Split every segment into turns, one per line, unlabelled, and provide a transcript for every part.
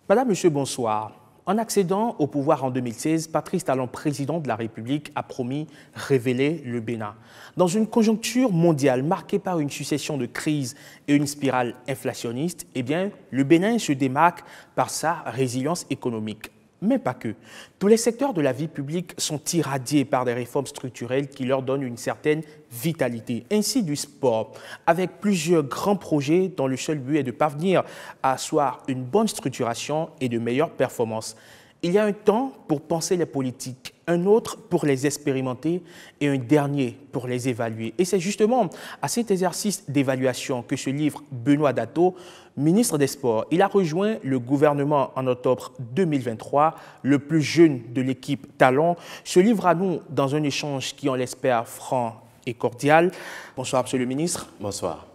Madame, Monsieur, bonsoir. En accédant au pouvoir en 2016, Patrice Talon, président de la République, a promis révéler le Bénin. Dans une conjoncture mondiale marquée par une succession de crises et une spirale inflationniste, le Bénin se démarque par sa résilience économique. Mais pas que. Tous les secteurs de la vie publique sont irradiés par des réformes structurelles qui leur donnent une certaine vitalité. Ainsi du sport, avec plusieurs grands projets dont le seul but est de parvenir à asseoir une bonne structuration et de meilleures performances. Il y a un temps pour penser les politiques, un autre pour les expérimenter et un dernier pour les évaluer. Et c'est justement à cet exercice d'évaluation que se livre Benoît Dato, ministre des Sports. Il a rejoint le gouvernement en octobre 2023. Le plus jeune de l'équipe Talon se livre à nous dans un échange qui, on l'espère, franc et cordial. Bonsoir, Monsieur le ministre.
Bonsoir.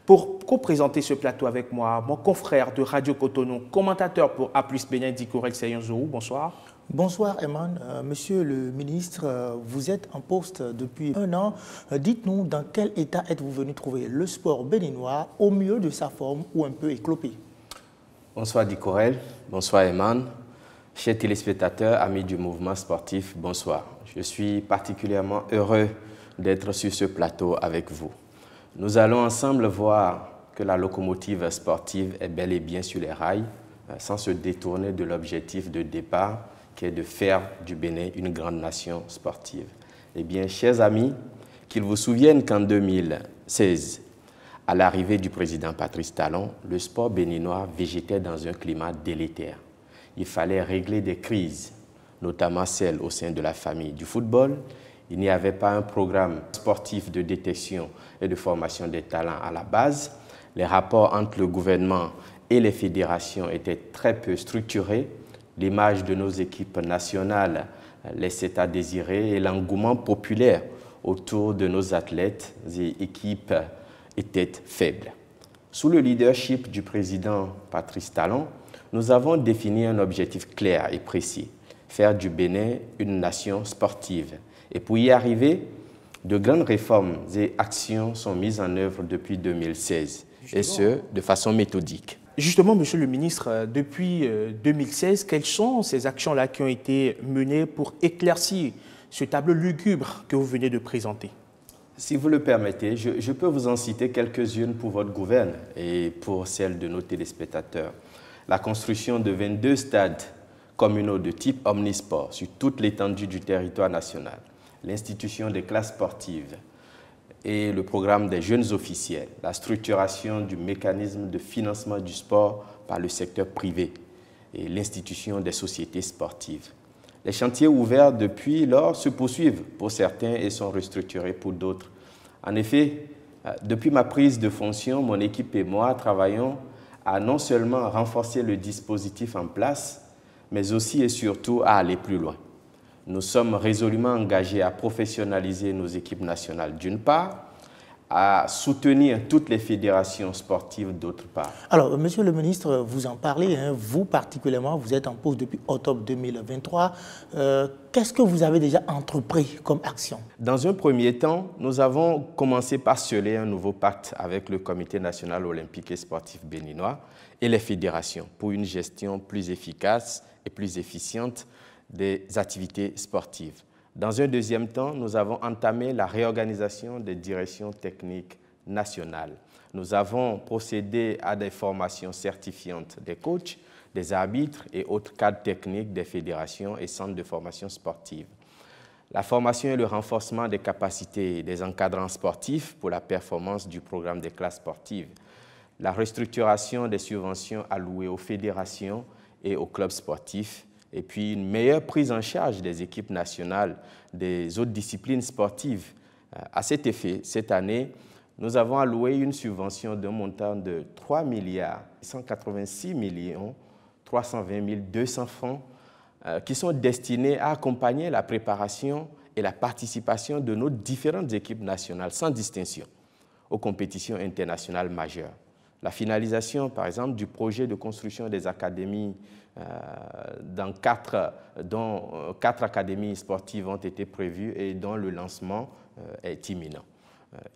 Pour co-présenter ce plateau avec moi, mon confrère de Radio Cotonou, commentateur pour A+ Bénin, Dikorel Seyon-Zourou. Bonsoir.
Bonsoir, Eman. Monsieur le ministre, vous êtes en poste depuis 1 an. Dites-nous dans quel état êtes-vous venu trouver le sport béninois au mieux de sa forme ou un peu éclopé?
Bonsoir, Dikorel. Bonsoir, Eman. Chers téléspectateurs, amis du mouvement sportif, bonsoir. Je suis particulièrement heureux d'être sur ce plateau avec vous. Nous allons ensemble voir que la locomotive sportive est bel et bien sur les rails, sans se détourner de l'objectif de départ qui est de faire du Bénin une grande nation sportive. Eh bien, chers amis, qu'ils vous souviennent qu'en 2016, à l'arrivée du président Patrice Talon, le sport béninois végétait dans un climat délétère. Il fallait régler des crises, notamment celles au sein de la famille du football. Il n'y avait pas un programme sportif de détection et de formation des talents à la base. Les rapports entre le gouvernement et les fédérations étaient très peu structurés. L'image de nos équipes nationales laissait à désirer et l'engouement populaire autour de nos athlètes et équipes était faible. Sous le leadership du président Patrice Talon, nous avons défini un objectif clair et précis, faire du Bénin une nation sportive. Et pour y arriver, de grandes réformes et actions sont mises en œuvre depuis 2016, et ce, de façon méthodique.
Justement, Monsieur le ministre, depuis 2016, quelles sont ces actions-là qui ont été menées pour éclaircir ce tableau lugubre que vous venez de présenter?
Si vous le permettez, je peux vous en citer quelques-unes pour votre gouverne et pour celle de nos téléspectateurs. La construction de 22 stades communaux de type omnisport sur toute l'étendue du territoire national, l'institution des classes sportives et le programme des jeunes officiels, la structuration du mécanisme de financement du sport par le secteur privé et l'institution des sociétés sportives. Les chantiers ouverts depuis lors se poursuivent pour certains et sont restructurés pour d'autres. En effet, depuis ma prise de fonction, mon équipe et moi travaillons à non seulement renforcer le dispositif en place, mais aussi et surtout à aller plus loin. Nous sommes résolument engagés à professionnaliser nos équipes nationales d'une part, à soutenir toutes les fédérations sportives d'autre part.
Alors, Monsieur le ministre, vous en parlez, vous particulièrement, vous êtes en poste depuis octobre 2023. Qu'est-ce que vous avez déjà entrepris comme action?
Dans un premier temps, nous avons commencé par sceller un nouveau pacte avec le Comité national olympique et sportif béninois et les fédérations pour une gestion plus efficace et plus efficiente des activités sportives. Dans un deuxième temps, nous avons entamé la réorganisation des directions techniques nationales. Nous avons procédé à des formations certifiantes des coachs, des arbitres et autres cadres techniques des fédérations et centres de formation sportive. La formation et le renforcement des capacités des encadrants sportifs pour la performance du programme des classes sportives. La restructuration des subventions allouées aux fédérations et aux clubs sportifs. Et puis une meilleure prise en charge des équipes nationales des autres disciplines sportives. À cet effet, cette année, nous avons alloué une subvention d'un montant de 3 186 320 200 francs qui sont destinés à accompagner la préparation et la participation de nos différentes équipes nationales sans distinction aux compétitions internationales majeures. La finalisation, par exemple, du projet de construction des académies dont 4 académies sportives ont été prévues et dont le lancement est imminent.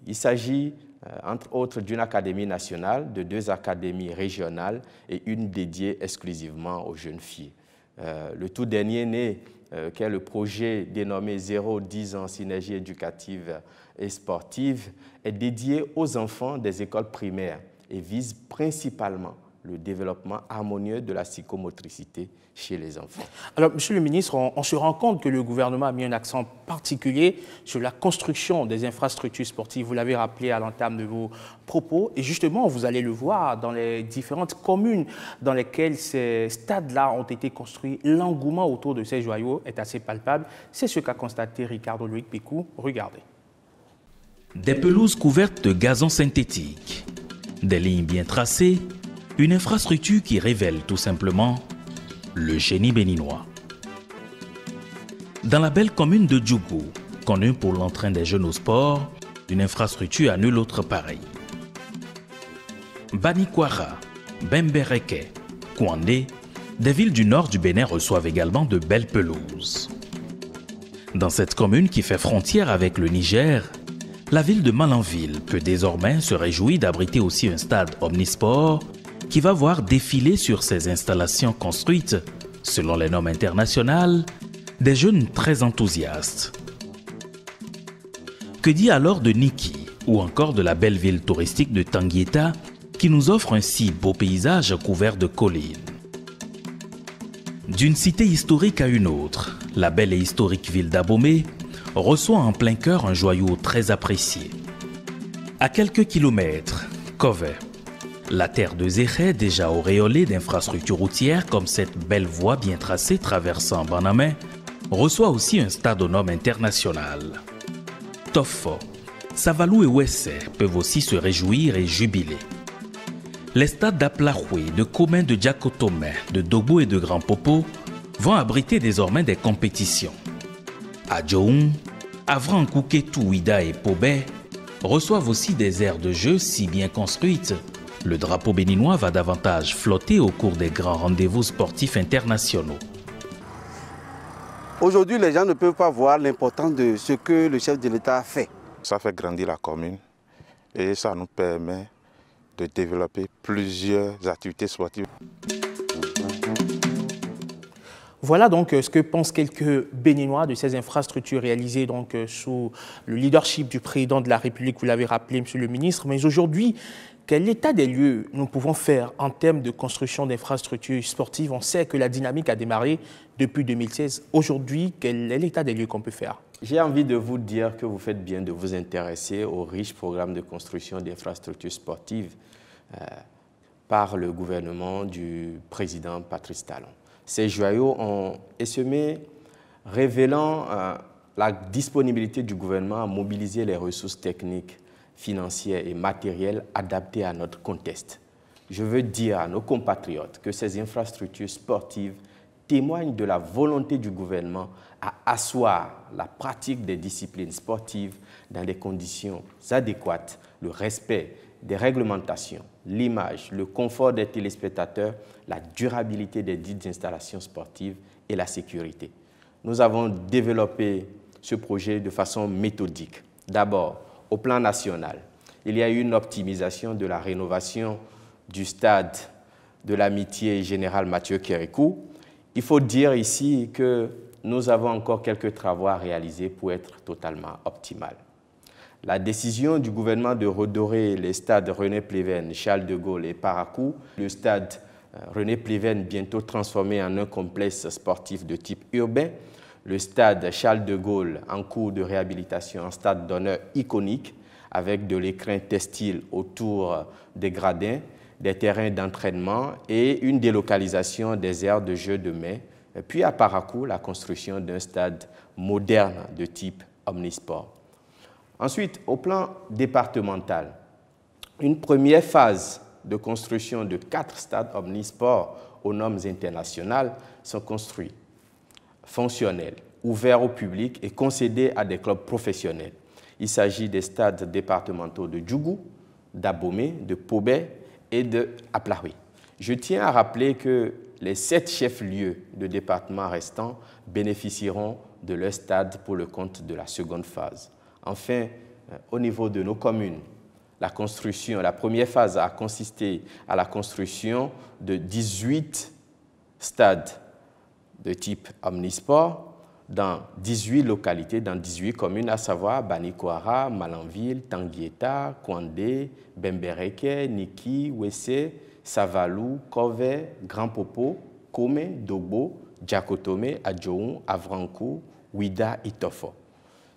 Il s'agit entre autres d'une académie nationale, de 2 académies régionales et une dédiée exclusivement aux jeunes filles. Le tout dernier né, qui est le projet dénommé 0-10 ans synergie éducative et sportive, est dédié aux enfants des écoles primaires et vise principalement le développement harmonieux de la psychomotricité chez les enfants. Alors, Monsieur le ministre, on se rend compte que le gouvernement a mis un accent particulier sur la construction des infrastructures sportives. Vous l'avez rappelé à l'entame de vos propos. Et justement, vous allez le voir dans les différentes communes dans lesquelles ces stades-là ont été construits. L'engouement autour de ces joyaux est assez palpable. C'est ce qu'a constaté Ricardo Loïc Picou. Regardez.
Des pelouses couvertes de gazon synthétique, des lignes bien tracées, une infrastructure qui révèle tout simplement le génie béninois. Dans la belle commune de Djougou, connue pour l'entrain des jeunes au sport, une infrastructure à nul autre pareil. Banikwara, Bembereke, Kouandé, des villes du nord du Bénin reçoivent également de belles pelouses. Dans cette commune qui fait frontière avec le Niger, la ville de Malanville peut désormais se réjouir d'abriter aussi un stade omnisport qui va voir défiler sur ses installations construites, selon les normes internationales, des jeunes très enthousiastes. Que dit alors de Niki ou encore de la belle ville touristique de Tanguieta qui nous offre un si beau paysage couvert de collines? D'une cité historique à une autre, la belle et historique ville d'Abomey reçoit en plein cœur un joyau très apprécié. À quelques kilomètres, Kové, la terre de Zéché, déjà auréolée d'infrastructures routières comme cette belle voie bien tracée traversant Banamé, reçoit aussi un stade aux normes internationales. Tofo, Savalou et Ouessé peuvent aussi se réjouir et jubiler. Les stades d'Aplahoué, de Commun, de Diakotomé, de Dogbo et de Grand Popo vont abriter désormais des compétitions. À Djoun, Avran, Kouketou, Ouida et Pobé reçoivent aussi des aires de jeu si bien construites. Le drapeau béninois va davantage flotter au cours des grands rendez-vous sportifs internationaux.
Aujourd'hui, les gens ne peuvent pas voir l'importance de ce que le chef de l'État fait.
Ça fait grandir la commune et ça nous permet de développer plusieurs activités sportives.
Voilà donc ce que pensent quelques Béninois de ces infrastructures réalisées donc sous le leadership du président de la République, vous l'avez rappelé, Monsieur le ministre. Mais aujourd'hui, quel état des lieux nous pouvons faire en termes de construction d'infrastructures sportives? On sait que la dynamique a démarré depuis 2016. Aujourd'hui, quel est l'état des lieux qu'on peut faire?
J'ai envie de vous dire que vous faites bien de vous intéresser au riche programme de construction d'infrastructures sportives par le gouvernement du président Patrice Talon. Ces joyaux ont essaimé, révélant la disponibilité du gouvernement à mobiliser les ressources techniques, financières et matérielles adaptées à notre contexte. Je veux dire à nos compatriotes que ces infrastructures sportives témoignent de la volonté du gouvernement à asseoir la pratique des disciplines sportives dans des conditions adéquates, le respect des réglementations, l'image, le confort des téléspectateurs, la durabilité des dites installations sportives et la sécurité. Nous avons développé ce projet de façon méthodique. D'abord, au plan national, il y a eu une optimisation de la rénovation du stade de l'Amitié Général Mathieu Kérékou. Il faut dire ici que nous avons encore quelques travaux à réaliser pour être totalement optimal. La décision du gouvernement de redorer les stades René Pleven, Charles de Gaulle et Parakou, le stade René Pleven bientôt transformé en un complexe sportif de type urbain, le stade Charles de Gaulle en cours de réhabilitation en stade d'honneur iconique avec de l'écrin textile autour des gradins, des terrains d'entraînement et une délocalisation des aires de jeu de main. Puis à Parakou, la construction d'un stade moderne de type omnisport. Ensuite, au plan départemental, une première phase de construction de 4 stades omnisports aux normes internationales sont construits, fonctionnels, ouverts au public et concédés à des clubs professionnels. Il s'agit des stades départementaux de Djougou, d'Abomey, de Pobé et de Aplahoué. Je tiens à rappeler que les 7 chefs-lieux de département restants bénéficieront de leur stade pour le compte de la seconde phase. Enfin, au niveau de nos communes, La première phase a consisté à la construction de 18 stades de type omnisport dans 18 localités, dans 18 communes, à savoir Banikoara, Malanville, Tanguieta, Kouandé, Bembereke, Niki, Wesse, Savalou, Kove, Grand Popo, Kome, Dogbo, Djakotome, Adjoun, Avrankou, Ouida et Tofo.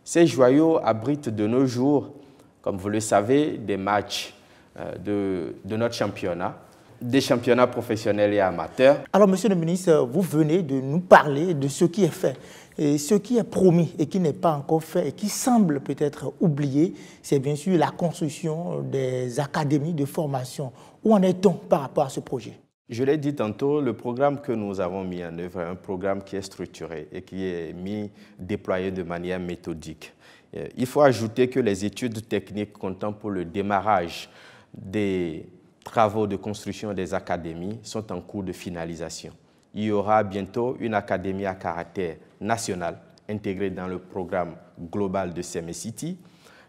Ces joyaux abritent de nos jours, comme vous le savez, des matchs de notre championnat, des championnats professionnels et amateurs.
Alors, monsieur le ministre, vous venez de nous parler de ce qui est fait. Et ce qui est promis et qui n'est pas encore fait et qui semble peut-être oublié, c'est bien sûr la construction des académies de formation. Où en est-on par rapport à ce projet?
Je l'ai dit tantôt, le programme que nous avons mis en œuvre est un programme qui est structuré et qui est déployé de manière méthodique. Il faut ajouter que les études techniques comptant pour le démarrage des travaux de construction des académies sont en cours de finalisation. Il y aura bientôt une académie à caractère national intégrée dans le programme global de CME-City.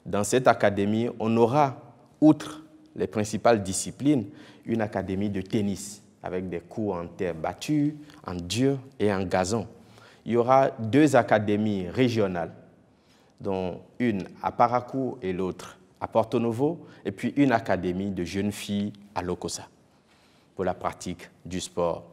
Dans cette académie, on aura, outre les principales disciplines, une académie de tennis avec des cours en terre battue, en dur et en gazon. Il y aura 2 académies régionales, dont une à Parakou et l'autre à Porto Novo, et puis une académie de jeunes filles à Lokossa pour la pratique du sport.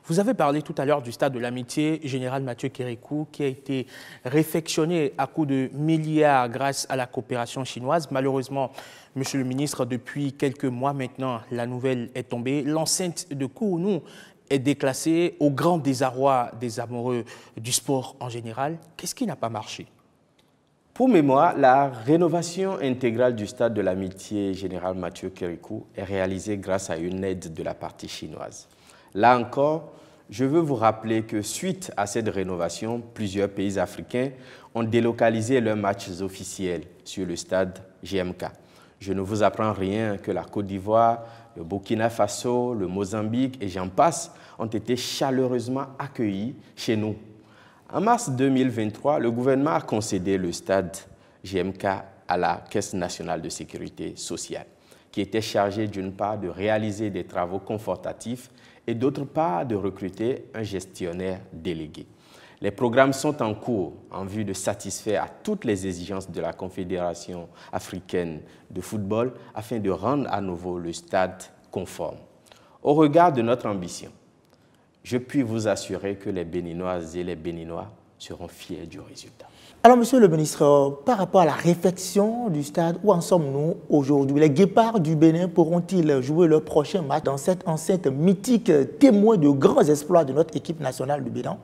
Vous avez parlé tout à l'heure du stade de l'amitié Général Mathieu Kérékou qui a été réfectionné à coups de milliards grâce à la coopération chinoise. Malheureusement, monsieur le ministre, depuis quelques mois maintenant, la nouvelle est tombée. L'enceinte de Kourounou est déclassée au grand désarroi des amoureux du sport en général. Qu'est-ce qui n'a pas marché?
Pour mémoire, la rénovation intégrale du stade de l'amitié Général Mathieu Kérékou est réalisée grâce à une aide de la partie chinoise. Là encore, je veux vous rappeler que suite à cette rénovation, plusieurs pays africains ont délocalisé leurs matchs officiels sur le stade GMK. Je ne vous apprends rien que la Côte d'Ivoire, le Burkina Faso, le Mozambique et j'en passe ont été chaleureusement accueillis chez nous. En mars 2023, le gouvernement a concédé le stade GMK à la Caisse nationale de sécurité sociale, qui était chargée d'une part de réaliser des travaux confortatifs et d'autre part de recruter un gestionnaire délégué. Les programmes sont en cours en vue de satisfaire à toutes les exigences de la Confédération africaine de football afin de rendre à nouveau le stade conforme. Au regard de notre ambition, je puis vous assurer que les Béninoises et les Béninois seront fiers du résultat.
Alors, monsieur le ministre, par rapport à la réfection du stade, où en sommes-nous aujourd'hui? Les Guépards du Bénin pourront-ils jouer leur prochain match dans cette enceinte mythique, témoin de grands exploits de notre équipe nationale du Bénin?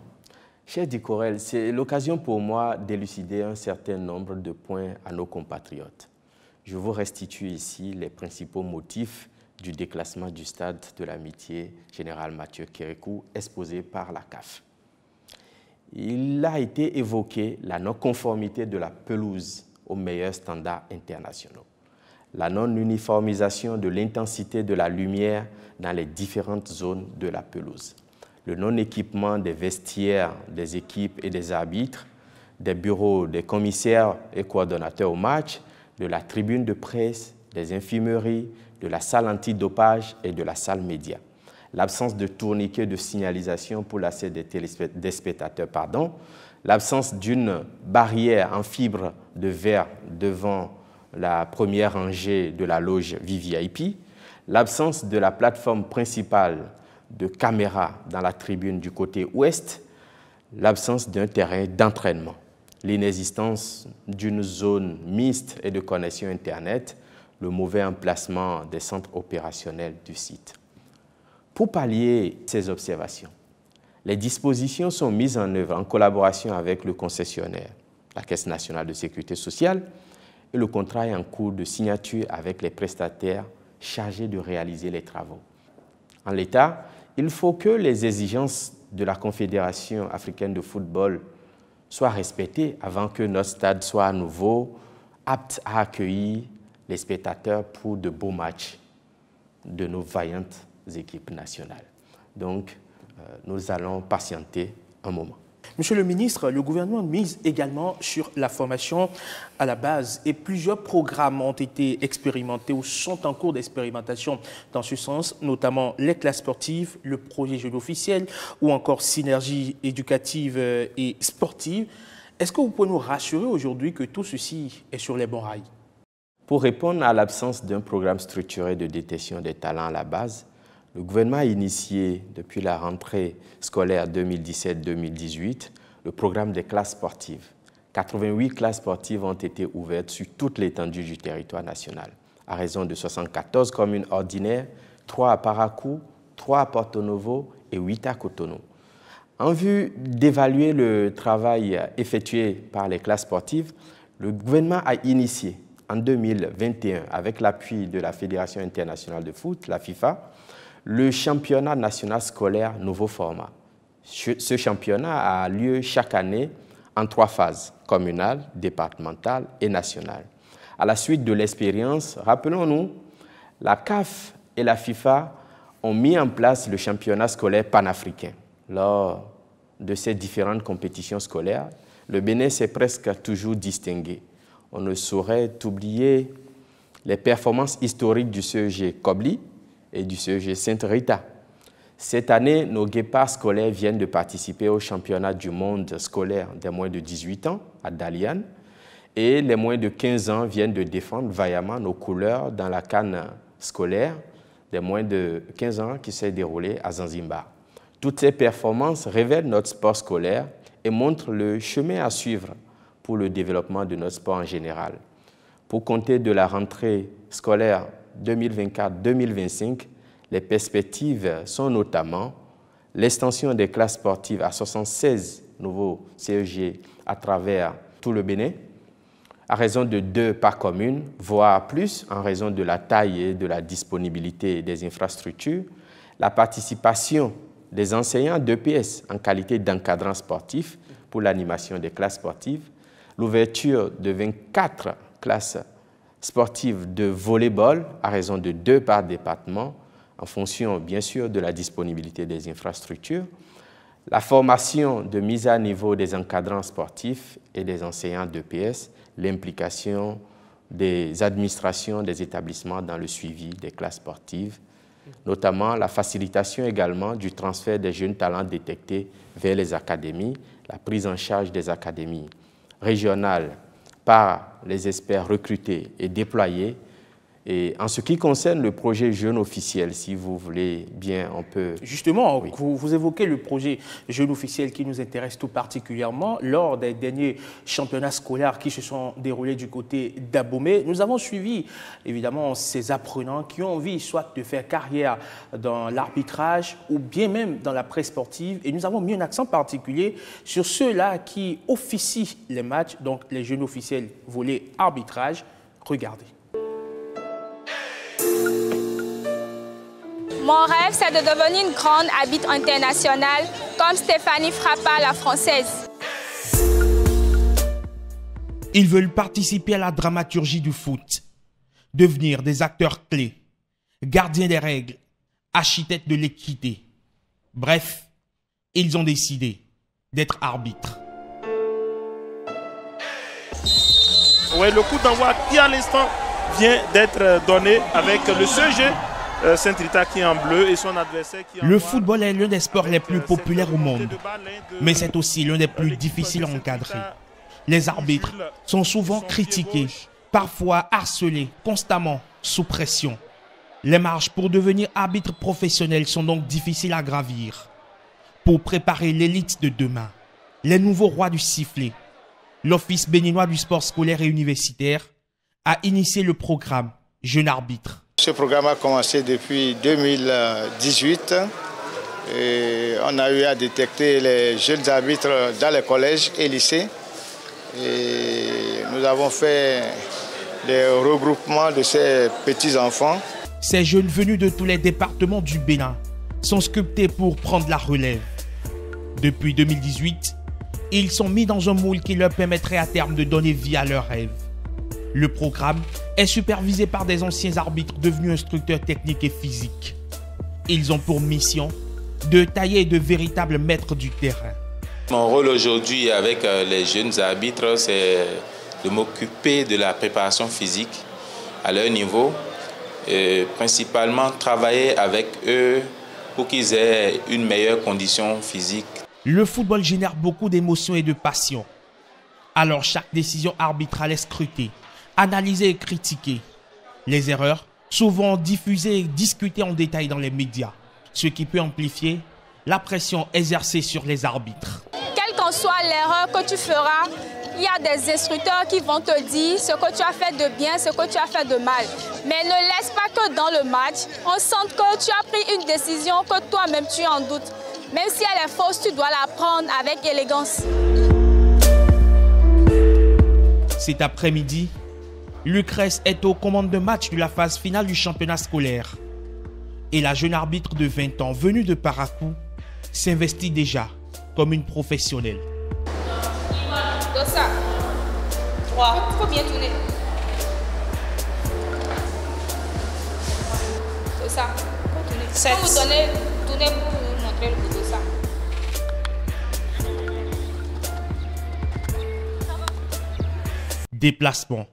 Cher Dicorel, c'est l'occasion pour moi d'élucider un certain nombre de points à nos compatriotes. Je vous restitue ici les principaux motifs du déclassement du stade de l'amitié Général Mathieu Kérékou exposé par la CAF. Il a été évoqué la non-conformité de la pelouse aux meilleurs standards internationaux, la non-uniformisation de l'intensité de la lumière dans les différentes zones de la pelouse, le non-équipement des vestiaires des équipes et des arbitres, des bureaux des commissaires et coordonnateurs au match, de la tribune de presse, des infirmeries, de la salle antidopage et de la salle média. L'absence de tourniquet de signalisation pour l'accès des spectateurs, l'absence d'une barrière en fibre de verre devant la première rangée de la loge VVIP, l'absence de la plateforme principale de caméras dans la tribune du côté ouest, l'absence d'un terrain d'entraînement, l'inexistence d'une zone mixte et de connexion Internet, le mauvais emplacement des centres opérationnels du site. Pour pallier ces observations, les dispositions sont mises en œuvre en collaboration avec le concessionnaire, la Caisse nationale de sécurité sociale, et le contrat est en cours de signature avec les prestataires chargés de réaliser les travaux. En l'état, il faut que les exigences de la Confédération africaine de football soient respectées avant que notre stade soit à nouveau apte à accueillir les spectateurs pour de beaux matchs de nos vaillantes équipes nationales. Donc, nous allons patienter un moment.
Monsieur le ministre, le gouvernement mise également sur la formation à la base et plusieurs programmes ont été expérimentés ou sont en cours d'expérimentation dans ce sens, notamment les classes sportives, le projet Jeunes officiels ou encore synergie éducative et sportive. Est-ce que vous pouvez nous rassurer aujourd'hui que tout ceci est sur les bons rails?
Pour répondre à l'absence d'un programme structuré de détection des talents à la base, le gouvernement a initié, depuis la rentrée scolaire 2017-2018, le programme des classes sportives. 88 classes sportives ont été ouvertes sur toute l'étendue du territoire national, à raison de 74 communes ordinaires, 3 à Parakou, 3 à Porto Novo et 8 à Cotonou. En vue d'évaluer le travail effectué par les classes sportives, le gouvernement a initié en 2021, avec l'appui de la Fédération internationale de foot, la FIFA, le championnat national scolaire nouveau format. Ce championnat a lieu chaque année en 3 phases, communale, départementale et nationale. À la suite de l'expérience, rappelons-nous, la CAF et la FIFA ont mis en place le championnat scolaire panafricain. Lors de ces différentes compétitions scolaires, le Bénin s'est presque toujours distingué. On ne saurait oublier les performances historiques du CEG Kobli et du CEG Sainte-Rita. Cette année, nos guépards scolaires viennent de participer au championnat du monde scolaire des moins de 18 ans à Dalian et les moins de 15 ans viennent de défendre vaillamment nos couleurs dans la CAN scolaire des moins de 15 ans qui s'est déroulée à Zanzibar. Toutes ces performances révèlent notre sport scolaire et montrent le chemin à suivre pour le développement de notre sport en général. Pour compter de la rentrée scolaire 2024-2025, les perspectives sont notamment l'extension des classes sportives à 76 nouveaux CEG à travers tout le Bénin, à raison de 2 par commune, voire plus en raison de la taille et de la disponibilité des infrastructures, la participation des enseignants d'EPS en qualité d'encadrant sportif pour l'animation des classes sportives, l'ouverture de 24 classes sportives de volleyball à raison de 2 par département, en fonction bien sûr de la disponibilité des infrastructures, la formation de mise à niveau des encadrants sportifs et des enseignants d'EPS, l'implication des administrations des établissements dans le suivi des classes sportives, notamment la facilitation également du transfert des jeunes talents détectés vers les académies, la prise en charge des académies régionales par les experts recrutés et déployés. Et en ce qui concerne le projet Jeunes officiels, si vous voulez bien, on peut...
Justement,
oui.
vous évoquez le projet Jeunes officiels qui nous intéresse tout particulièrement. Lors des derniers championnats scolaires qui se sont déroulés du côté d'Abomey, nous avons suivi évidemment ces apprenants qui ont envie soit de faire carrière dans l'arbitrage ou bien même dans la presse sportive. Et nous avons mis un accent particulier sur ceux-là qui officient les matchs, donc les jeunes officiels volet arbitrage. Regardez.
Mon rêve, c'est de devenir une grande arbitre internationale comme Stéphanie Frappard, la française.
Ils veulent participer à la dramaturgie du foot, devenir des acteurs clés, gardiens des règles, architectes de l'équité. Bref, ils ont décidé d'être arbitres.
Oui, le coup d'envoi qui à l'instant vient d'être donné avec le CEG Sainte-Rita qui est en bleu et son adversaire qui est en
Le
noir.
football est l'un des sports les plus populaires au monde, mais c'est aussi l'un des plus difficiles à encadrer. Les arbitres sont souvent critiqués, parfois harcelés, constamment sous pression. Les marches pour devenir arbitre professionnel sont donc difficiles à gravir. Pour préparer l'élite de demain, les nouveaux rois du sifflet, l'Office béninois du sport scolaire et universitaire a initié le programme Jeunes arbitres.
Ce programme a commencé depuis 2018 et on a eu à détecter les jeunes arbitres dans les collèges et lycées. Et nous avons fait des regroupements de ces petits-enfants.
Ces jeunes venus de tous les départements du Bénin sont sculptés pour prendre la relève. Depuis 2018, ils sont mis dans un moule qui leur permettrait à terme de donner vie à leurs rêves. Le programme est supervisé par des anciens arbitres devenus instructeurs techniques et physiques. Ils ont pour mission de tailler de véritables maîtres du terrain.
Mon rôle aujourd'hui avec les jeunes arbitres, c'est de m'occuper de la préparation physique à leur niveau, et principalement travailler avec eux pour qu'ils aient une meilleure condition physique.
Le football génère beaucoup d'émotions et de passion. Alors chaque décision arbitrale est scrutée, analysée et critiquée. Les erreurs, souvent diffusées et discutées en détail dans les médias, ce qui peut amplifier la pression exercée sur les arbitres.
Quelle qu'en soit l'erreur que tu feras, il y a des instructeurs qui vont te dire ce que tu as fait de bien, ce que tu as fait de mal. Mais ne laisse pas que dans le match, on sente que tu as pris une décision que toi-même tu en doutes. Même si elle est fausse, tu dois la prendre avec élégance.
Cet après-midi, Lucrèce est aux commandes de match de la phase finale du championnat scolaire. Et la jeune arbitre de 20 ans, venue de Parakou, s'investit déjà comme une professionnelle.
Dossa. 3. Il faut bien tourner. Dossa. Il faut tourner. 7. Vous tournez pour vous montrer le bout de ça.
Déplacement,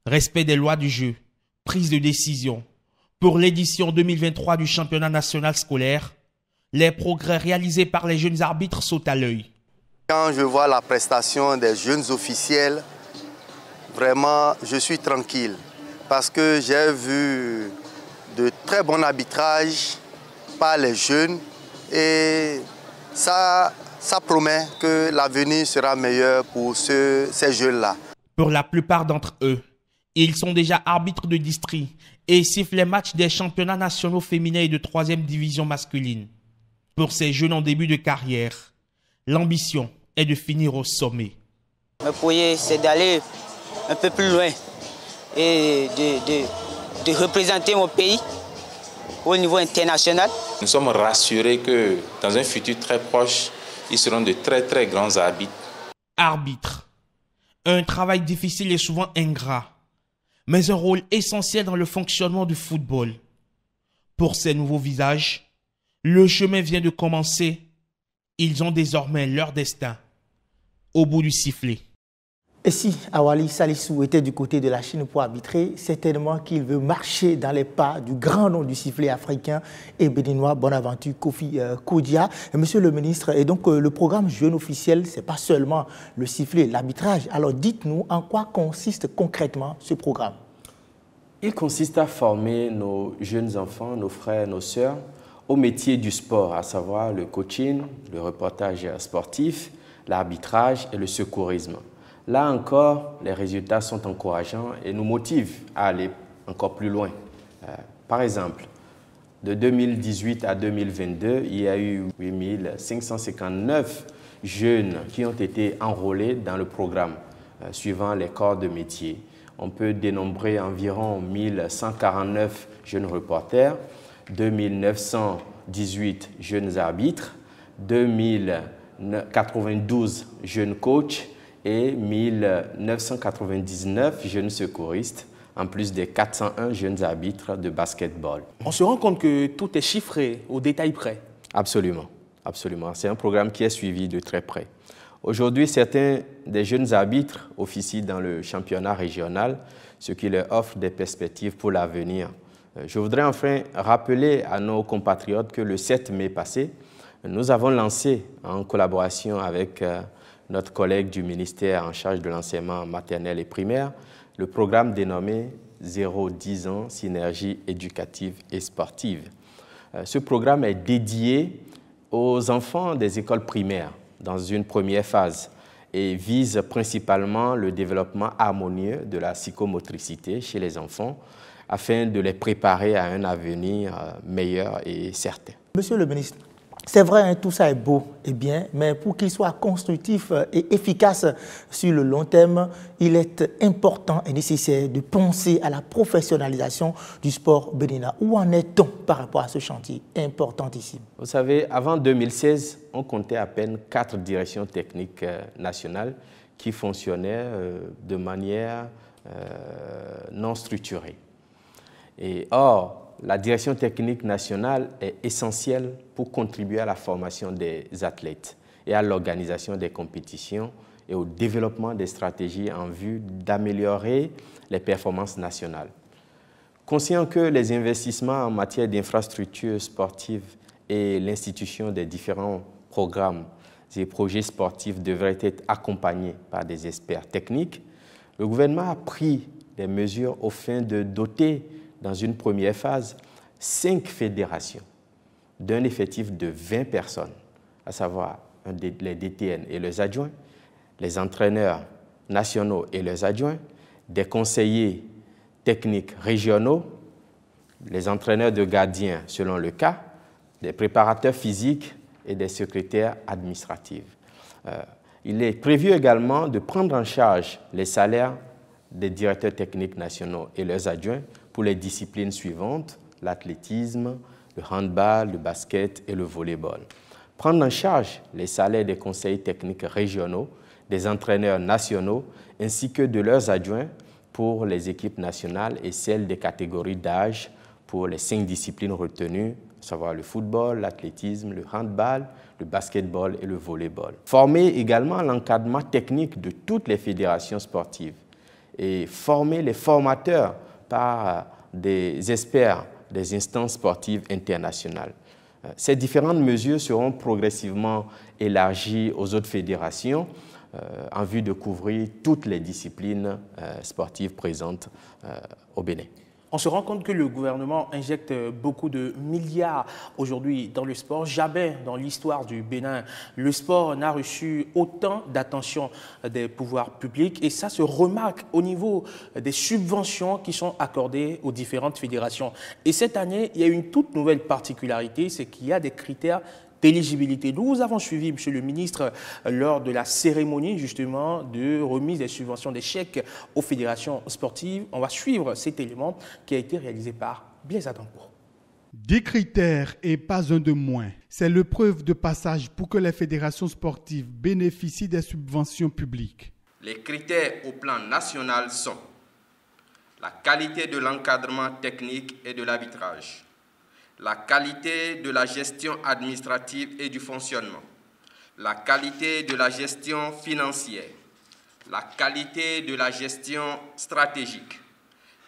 respect des lois du jeu, prise de décision. Pour l'édition 2023 du championnat national scolaire, les progrès réalisés par les jeunes arbitres sautent à l'œil.
Quand je vois la prestation des jeunes officiels, vraiment, je suis tranquille parce que j'ai vu de très bons arbitrages par les jeunes et ça promet que l'avenir sera meilleur pour ces jeunes-là.
Pour la plupart d'entre eux, ils sont déjà arbitres de district et sifflent les matchs des championnats nationaux féminins et de 3e division masculine. Pour ces jeunes en début de carrière, l'ambition est de finir au sommet.
Mon projet, c'est d'aller un peu plus loin et de représenter mon pays au niveau international.
Nous sommes rassurés que dans un futur très proche, ils seront de très très grands arbitres.
Arbitre. Un travail difficile et souvent ingrat, mais un rôle essentiel dans le fonctionnement du football. Pour ces nouveaux visages, le chemin vient de commencer. Ils ont désormais leur destin au bout du sifflet.
Et si Awali Salissou était du côté de la Chine pour arbitrer, certainement qu'il veut marcher dans les pas du grand nom du sifflet africain et béninois Bonaventure Kofi Kodia. Monsieur le ministre, et donc le programme jeune officiel, ce n'est pas seulement le sifflet, l'arbitrage. Alors dites-nous en quoi consiste concrètement ce programme?
Il consiste à former nos jeunes enfants, nos frères, nos sœurs, au métier du sport, à savoir le coaching, le reportage sportif, l'arbitrage et le secourisme. Là encore, les résultats sont encourageants et nous motivent à aller encore plus loin. Par exemple, de 2018 à 2022, il y a eu 8559 jeunes qui ont été enrôlés dans le programme, suivant les corps de métier. On peut dénombrer environ 1149 jeunes reporters, 2918 jeunes arbitres, 2092 jeunes coachs, et 1999 jeunes secouristes, en plus des 401 jeunes arbitres de basketball.
On se rend compte que tout est chiffré au détail près.
Absolument, absolument. C'est un programme qui est suivi de très près. Aujourd'hui, certains des jeunes arbitres officient dans le championnat régional, ce qui leur offre des perspectives pour l'avenir. Je voudrais enfin rappeler à nos compatriotes que le 7 mai passé, nous avons lancé, en collaboration avec notre collègue du ministère en charge de l'enseignement maternel et primaire, le programme dénommé 0-10 ans, synergie éducative et sportive. Ce programme est dédié aux enfants des écoles primaires dans une première phase et vise principalement le développement harmonieux de la psychomotricité chez les enfants afin de les préparer à un avenir meilleur et certain.
Monsieur le ministre, c'est vrai, hein, tout ça est beau et bien, mais pour qu'il soit constructif et efficace sur le long terme, il est important et nécessaire de penser à la professionnalisation du sport béninois. Où en est-on par rapport à ce chantier importantissime?
Vous savez, avant 2016, on comptait à peine 4 directions techniques nationales qui fonctionnaient de manière non structurée. Et or, la direction technique nationale est essentielle pour contribuer à la formation des athlètes. et à l'organisation des compétitions et au développement des stratégies en vue d'améliorer les performances nationales. Conscient que les investissements en matière d'infrastructures sportives et l'institution des différents programmes et projets sportifs devraient être accompagnés par des experts techniques, le gouvernement a pris des mesures au fin de doter, dans une première phase, 5 fédérations d'un effectif de 20 personnes, à savoir les DTN et leurs adjoints, les entraîneurs nationaux et leurs adjoints, des conseillers techniques régionaux, les entraîneurs de gardiens selon le cas, des préparateurs physiques et des secrétaires administratifs. Il est prévu également de prendre en charge les salaires des directeurs techniques nationaux et leurs adjoints pour les disciplines suivantes, l'athlétisme, le handball, le basket et le volleyball. Prendre en charge les salaires des conseillers techniques régionaux, des entraîneurs nationaux ainsi que de leurs adjoints pour les équipes nationales et celles des catégories d'âge pour les 5 disciplines retenues, à savoir le football, l'athlétisme, le handball, le basketball et le volleyball. Former également l'encadrement technique de toutes les fédérations sportives et former les formateurs par des experts des instances sportives internationales. Ces différentes mesures seront progressivement élargies aux autres fédérations en vue de couvrir toutes les disciplines sportives présentes au Bénin.
On se rend compte que le gouvernement injecte beaucoup de milliards aujourd'hui dans le sport. Jamais dans l'histoire du Bénin, le sport n'a reçu autant d'attention des pouvoirs publics. Et ça se remarque au niveau des subventions qui sont accordées aux différentes fédérations. Et cette année, il y a une toute nouvelle particularité, c'est qu'il y a des critères d'éligibilité. Nous avons suivi, Monsieur le ministre, lors de la cérémonie justement de remise des subventions, des chèques aux fédérations sportives. On va suivre cet élément qui a été réalisé par Blaise Adampour.
10 critères et pas un de moins. C'est l'épreuve de passage pour que les fédérations sportives bénéficient des subventions publiques.
Les critères au plan national sont la qualité de l'encadrement technique et de l'arbitrage, la qualité de la gestion administrative et du fonctionnement, la qualité de la gestion financière, la qualité de la gestion stratégique,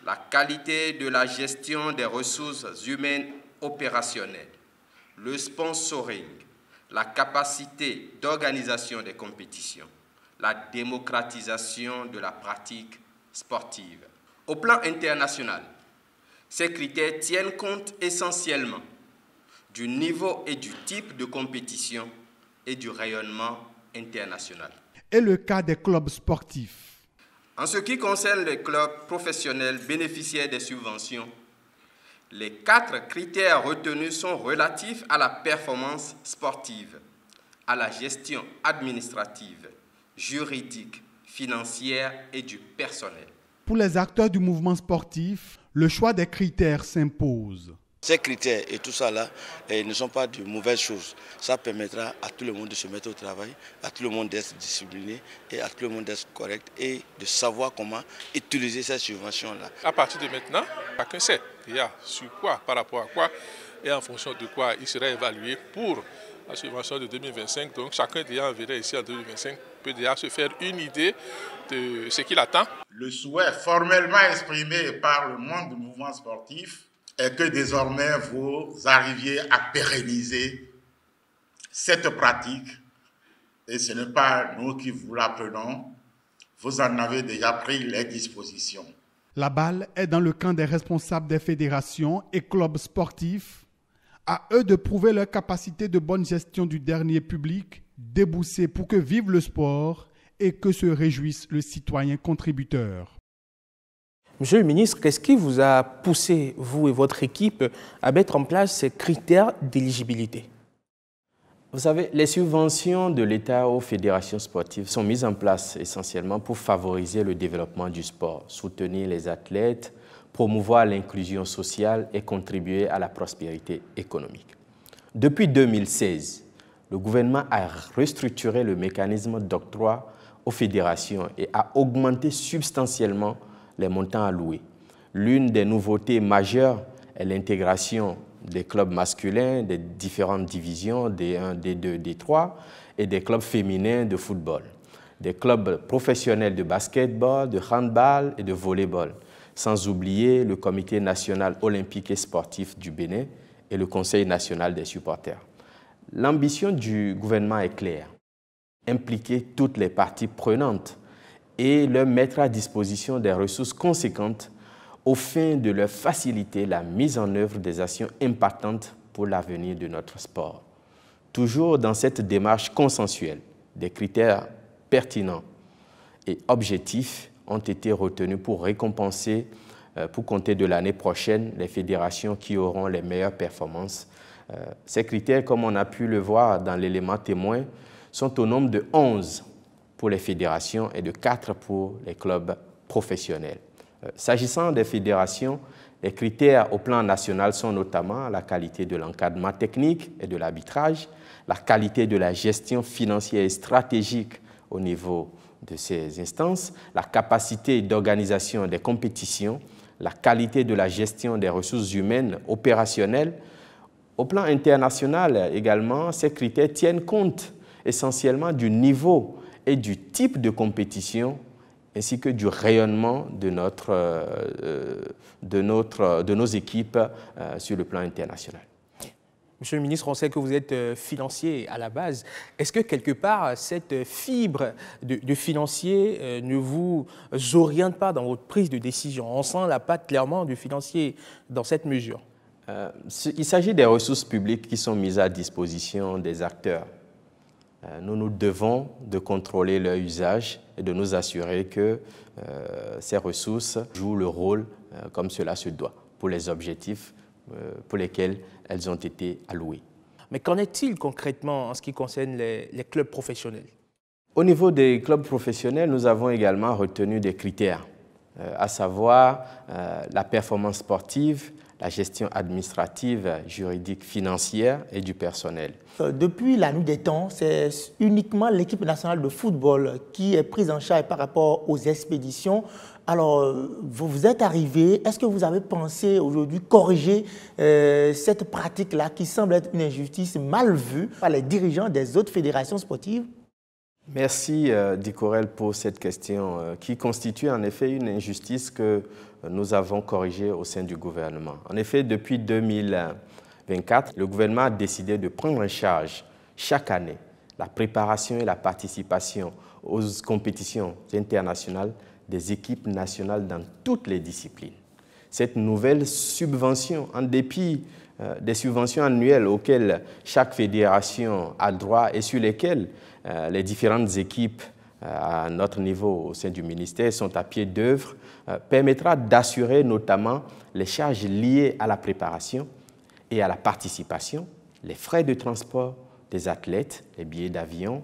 la qualité de la gestion des ressources humaines opérationnelles, le sponsoring, la capacité d'organisation des compétitions, la démocratisation de la pratique sportive. Au plan international, ces critères tiennent compte essentiellement du niveau et du type de compétition et du rayonnement international.
Et le cas des clubs sportifs.
En ce qui concerne les clubs professionnels bénéficiaires des subventions, les 4 critères retenus sont relatifs à la performance sportive, à la gestion administrative, juridique, financière et du personnel.
Pour les acteurs du mouvement sportif, le choix des critères s'impose.
Ces critères et tout ça là ne sont pas de mauvaises choses. Ça permettra à tout le monde de se mettre au travail, à tout le monde d'être discipliné et à tout le monde d'être correct et de savoir comment utiliser ces subventions-là.
À partir de maintenant, chacun sait déjà sur quoi, par rapport à quoi et en fonction de quoi il sera évalué pour la subvention de 2025. Donc chacun déjà enverra ici en 2025 peut déjà se faire une idée de ce qu'il attend.
Le souhait formellement exprimé par le monde du mouvement sportif est que désormais vous arriviez à pérenniser cette pratique. Et ce n'est pas nous qui vous l'apprenons, vous en avez déjà pris les dispositions.
La balle est dans le camp des responsables des fédérations et clubs sportifs. À eux de prouver leur capacité de bonne gestion du dernier public, débousser pour que vive le sport et que se réjouisse le citoyen contributeur.
Monsieur le ministre, qu'est-ce qui vous a poussé, vous et votre équipe, à mettre en place ces critères d'éligibilité?
Vous savez, les subventions de l'État aux fédérations sportives sont mises en place essentiellement pour favoriser le développement du sport, soutenir les athlètes, promouvoir l'inclusion sociale et contribuer à la prospérité économique. Depuis 2016, le gouvernement a restructuré le mécanisme d'octroi aux fédérations et a augmenté substantiellement les montants alloués. L'une des nouveautés majeures est l'intégration des clubs masculins des différentes divisions, D1, D2, D3, et des clubs féminins de football, des clubs professionnels de basketball, de handball et de volleyball, sans oublier le Comité national olympique et sportif du Bénin et le Conseil national des supporters. L'ambition du gouvernement est claire, impliquer toutes les parties prenantes et leur mettre à disposition des ressources conséquentes au fin de leur faciliter la mise en œuvre des actions impactantes pour l'avenir de notre sport. Toujours dans cette démarche consensuelle, des critères pertinents et objectifs ont été retenus pour récompenser, pour compter de l'année prochaine, les fédérations qui auront les meilleures performances. Ces critères, comme on a pu le voir dans l'élément témoin, sont au nombre de 11 pour les fédérations et de 4 pour les clubs professionnels. S'agissant des fédérations, les critères au plan national sont notamment la qualité de l'encadrement technique et de l'arbitrage, la qualité de la gestion financière et stratégique au niveau de ces instances, la capacité d'organisation des compétitions, la qualité de la gestion des ressources humaines opérationnelles. Au plan international également, ces critères tiennent compte essentiellement du niveau et du type de compétition ainsi que du rayonnement de nos équipes sur le plan international.
Monsieur le ministre, on sait que vous êtes financier à la base. Est-ce que quelque part, cette fibre de financier ne vous oriente pas dans votre prise de décision? On sent la patte clairement du financier dans cette mesure.
Il s'agit des ressources publiques qui sont mises à disposition des acteurs. Nous nous devons de contrôler leur usage et de nous assurer que ces ressources jouent le rôle comme cela se doit pour les objectifs pour lesquels elles ont été allouées.
Mais qu'en est-il concrètement en ce qui concerne les clubs professionnels?
Au niveau des clubs professionnels, nous avons également retenu des critères, à savoir la performance sportive, la gestion administrative, juridique, financière et du personnel.
Depuis la nuit des temps, c'est uniquement l'équipe nationale de football qui est prise en charge par rapport aux expéditions. Alors, vous êtes arrivé, est-ce que vous avez pensé aujourd'hui corriger cette pratique-là qui semble être une injustice mal vue par les dirigeants des autres fédérations sportives?
Merci Dicorel pour cette question qui constitue en effet une injustice que nous avons corrigée au sein du gouvernement. En effet, depuis 2024, le gouvernement a décidé de prendre en charge chaque année la préparation et la participation aux compétitions internationales des équipes nationales dans toutes les disciplines. Cette nouvelle subvention, en dépit des subventions annuelles auxquelles chaque fédération a droit et sur lesquelles les différentes équipes à notre niveau au sein du ministère sont à pied d'œuvre, permettra d'assurer notamment les charges liées à la préparation et à la participation, les frais de transport des athlètes, les billets d'avion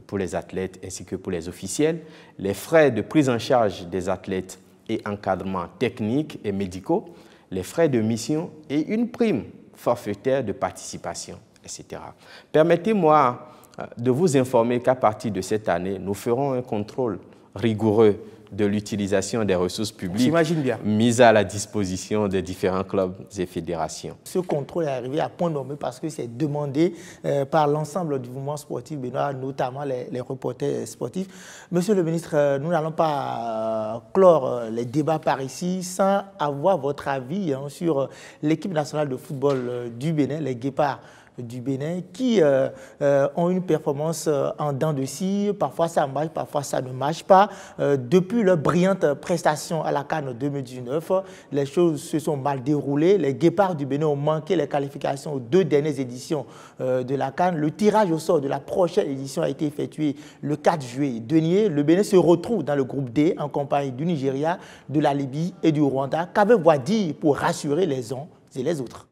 pour les athlètes ainsi que pour les officiels, les frais de prise en charge des athlètes et encadrement technique et médicaux, les frais de mission et une prime forfaitaire de participation, etc. Permettez-moi de vous informer qu'à partir de cette année, nous ferons un contrôle rigoureux de l'utilisation des ressources publiques mises à la disposition des différents clubs et fédérations. Ce
contrôle est arrivé à point nommé parce que c'est demandé par l'ensemble du mouvement sportif béninois, notamment les reporters sportifs. Monsieur le ministre, nous n'allons pas clore les débats par ici sans avoir votre avis sur l'équipe nationale de football du Bénin, les Guépards du Bénin, qui ont une performance en dents de scie. Parfois ça marche, parfois ça ne marche pas. Depuis leur brillante prestation à la CAN 2019, les choses se sont mal déroulées. Les Guépards du Bénin ont manqué les qualifications aux 2 dernières éditions de la CAN. Le tirage au sort de la prochaine édition a été effectué le 4 juillet dernier. Le Bénin se retrouve dans le groupe D en compagnie du Nigeria, de la Libye et du Rwanda. Qu'avez-vous à dire pour rassurer les uns et les autres?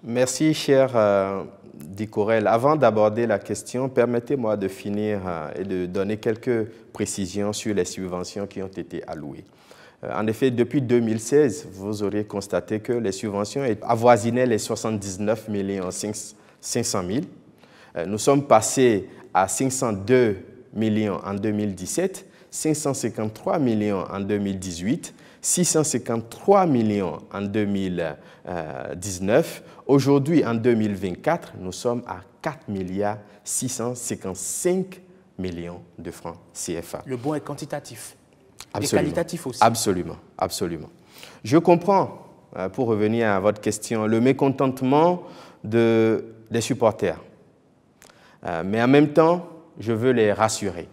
Merci, cher Dicorel. Avant d'aborder la question, permettez-moi de finir et de donner quelques précisions sur les subventions qui ont été allouées. En effet, depuis 2016, vous auriez constaté que les subventions avoisinaient les 79 500 000. Nous sommes passés à 502 millions en 2017, 553 millions en 2018, 653 millions en 2019. Aujourd'hui, en 2024, nous sommes à 4 milliards 655 millions de francs CFA.
Le bon est quantitatif.
Absolument.
Et qualitatif aussi.
Absolument, absolument. Je comprends, pour revenir à votre question, le mécontentement des supporters. Mais en même temps, je veux les rassurer.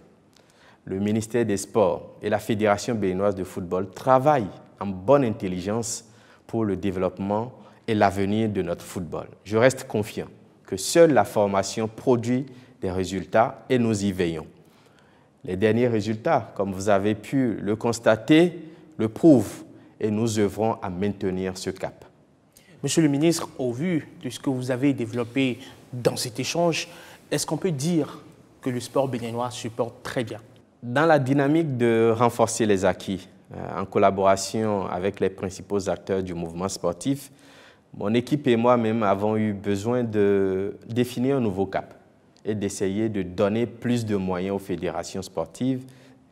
Le ministère des Sports et la Fédération béninoise de football travaillent en bonne intelligence pour le développement et l'avenir de notre football. Je reste confiant que seule la formation produit des résultats et nous y veillons. Les derniers résultats, comme vous avez pu le constater, le prouvent et nous œuvrons à maintenir ce cap.
Monsieur le ministre, au vu de ce que vous avez développé dans cet échange, est-ce qu'on peut dire que le sport béninois se porte très bien?
Dans la dynamique de renforcer les acquis, en collaboration avec les principaux acteurs du mouvement sportif, mon équipe et moi-même avons eu besoin de définir un nouveau cap et d'essayer de donner plus de moyens aux fédérations sportives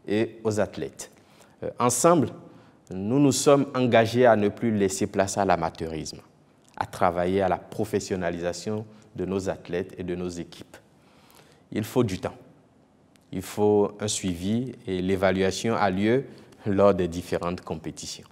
et aux athlètes. Ensemble, nous nous sommes engagés à ne plus laisser place à l'amateurisme, à travailler à la professionnalisation de nos athlètes et de nos équipes. Il faut du temps, il faut un suivi et l'évaluation a lieu lors des différentes compétitions.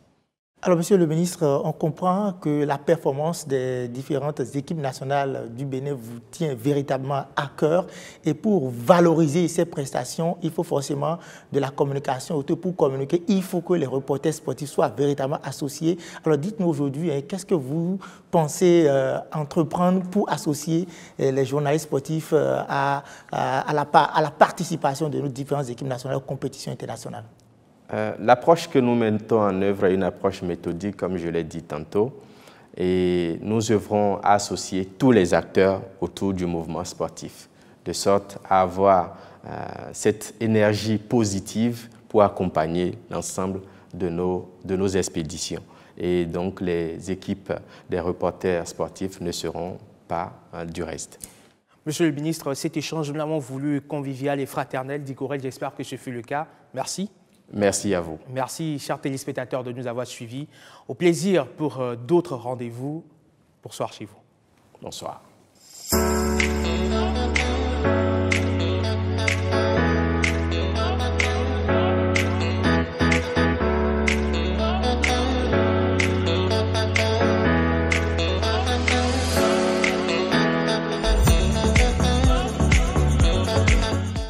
Alors, Monsieur le ministre, on comprend que la performance des différentes équipes nationales du Bénin vous tient véritablement à cœur. Et pour valoriser ces prestations, il faut forcément de la communication. Pour communiquer, il faut que les reporters sportifs soient véritablement associés. Alors, dites-nous aujourd'hui, qu'est-ce que vous pensez entreprendre pour associer les journalistes sportifs à la participation de nos différentes équipes nationales aux compétitions internationales?
L'approche que nous mettons en œuvre est une approche méthodique, comme je l'ai dit tantôt, et nous œuvrons à associer tous les acteurs autour du mouvement sportif, de sorte à avoir cette énergie positive pour accompagner l'ensemble de nos expéditions. Et donc les équipes des reporters sportifs ne seront pas du reste.
Monsieur le ministre, cet échange, nous l'avons voulu convivial et fraternel. Dicorel, j'espère que ce fut le cas. Merci.
Merci à vous.
Merci, chers téléspectateurs, de nous avoir suivis. Au plaisir pour d'autres rendez-vous. Bonsoir chez vous.
Bonsoir.